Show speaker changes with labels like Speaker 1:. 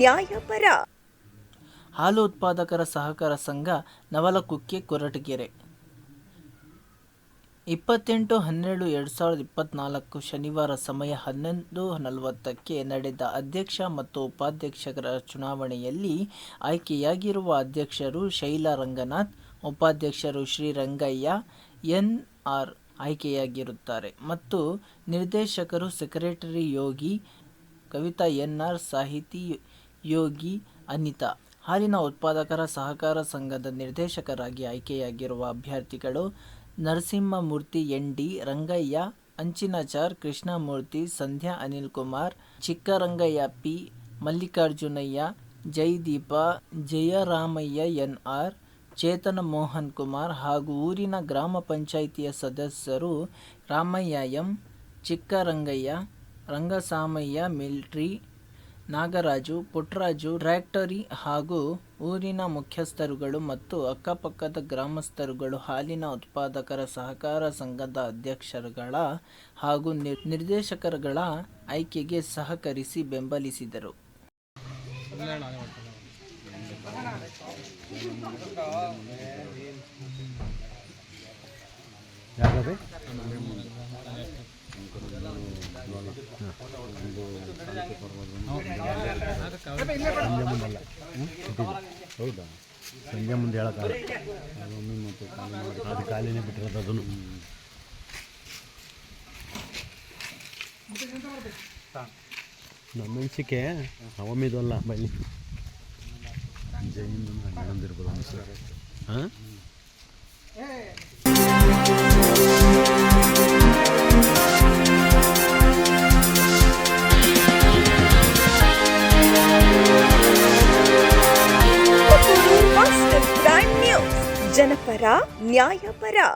Speaker 1: ನ್ಯಾಯಪರ.
Speaker 2: ಹಾಲು ಉತ್ಪಾದಕರ ಸಹಕಾರ ಸಂಘ ನವಲಕುಕ್ಕೆ ಕೊರಟಗೆರೆ 28/12/2024 ಶನಿವಾರ ಸಮಯ 11:40ಕ್ಕೆ ನಡೆದ ಅಧ್ಯಕ್ಷ ಮತ್ತು ಉಪಾಧ್ಯಕ್ಷರ ಚುನಾವಣೆಯಲ್ಲಿ ಆಯ್ಕೆಯಾಗಿರುವ ಅಧ್ಯಕ್ಷರು ಶೈಲಾ ರಂಗನಾಥ್, ಉಪಾಧ್ಯಕ್ಷರು ಶ್ರೀರಂಗಯ್ಯ ಎನ್.ಆರ್. ಆಯ್ಕೆಯಾಗಿರುತ್ತಾರೆ ಮತ್ತು ನಿರ್ದೇಶಕರು ಸೆಕ್ರೆಟರಿ ಯೋಗಿ ಕವಿತಾ ಎನ್.ಆರ್., ಸಾಹಿತಿ ಯೋಗಿ ಅನಿತಾ. ಹಾಲಿನ ಉತ್ಪಾದಕರ ಸಹಕಾರ ಸಂಘದ ನಿರ್ದೇಶಕರಾಗಿ ಆಯ್ಕೆಯಾಗಿರುವ ಅಭ್ಯರ್ಥಿಗಳು ನರಸಿಂಹಮೂರ್ತಿ ಎನ್.ಡಿ., ರಂಗಯ್ಯ, ಅಂಚಿನಾಚಾರ್, ಕೃಷ್ಣಮೂರ್ತಿ, ಸಂಧ್ಯಾ ಅನಿಲ್ಕುಮಾರ್, ಚಿಕ್ಕರಂಗಯ್ಯ ಪಿ, ಮಲ್ಲಿಕಾರ್ಜುನಯ್ಯ, ಜಯದೀಪ, ಜಯರಾಮಯ್ಯ ಎನ್.ಆರ್., ಚೇತನ ಮೋಹನ್ ಕುಮಾರ್ ಹಾಗೂ ಊರಿನ ಗ್ರಾಮ ಪಂಚಾಯಿತಿಯ ಸದಸ್ಯರು ರಾಮಯ್ಯ ಎಂ, ಚಿಕ್ಕರಂಗಯ್ಯ, ರಂಗಸಾಮಯ್ಯ ಮಿಲ್ಟ್ರಿ, ನಾಗರಾಜು, ಪುಟ್ಟರಾಜು ಟ್ರ್ಯಾಕ್ಟರಿ ಹಾಗೂ ಊರಿನ ಮುಖ್ಯಸ್ಥರುಗಳು ಮತ್ತು ಅಕ್ಕಪಕ್ಕದ ಗ್ರಾಮಸ್ಥರುಗಳು ಹಾಲಿನ ಉತ್ಪಾದಕರ ಸಹಕಾರ ಸಂಘದ ಅಧ್ಯಕ್ಷರುಗಳ ಹಾಗೂ ನಿರ್ದೇಶಕರುಗಳ ಆಯ್ಕೆಗೆ ಸಹಕರಿಸಿ ಬೆಂಬಲಿಸಿದರು.
Speaker 3: ಹೌದಾ, ಸಂಜೆ ಮುಂದೆ ಹೇಳೋಕ್ಕಾಗಲ್ಲ, ಅದು ಖಾಲಿನೇ ಬಿಟ್ಟಿರೋದು. ಅದನ್ನು ನಮ್ಮ ಮೆಣಸಿಕೆ ಅವಮಿದಲ್ಲ ಬಲ್ಲಿ ಜೈನಿರ್ಬೋದು ಅನ್ಸರ್. ಹಾಂ,
Speaker 1: ಜನಪರ ನ್ಯಾಯಪರ.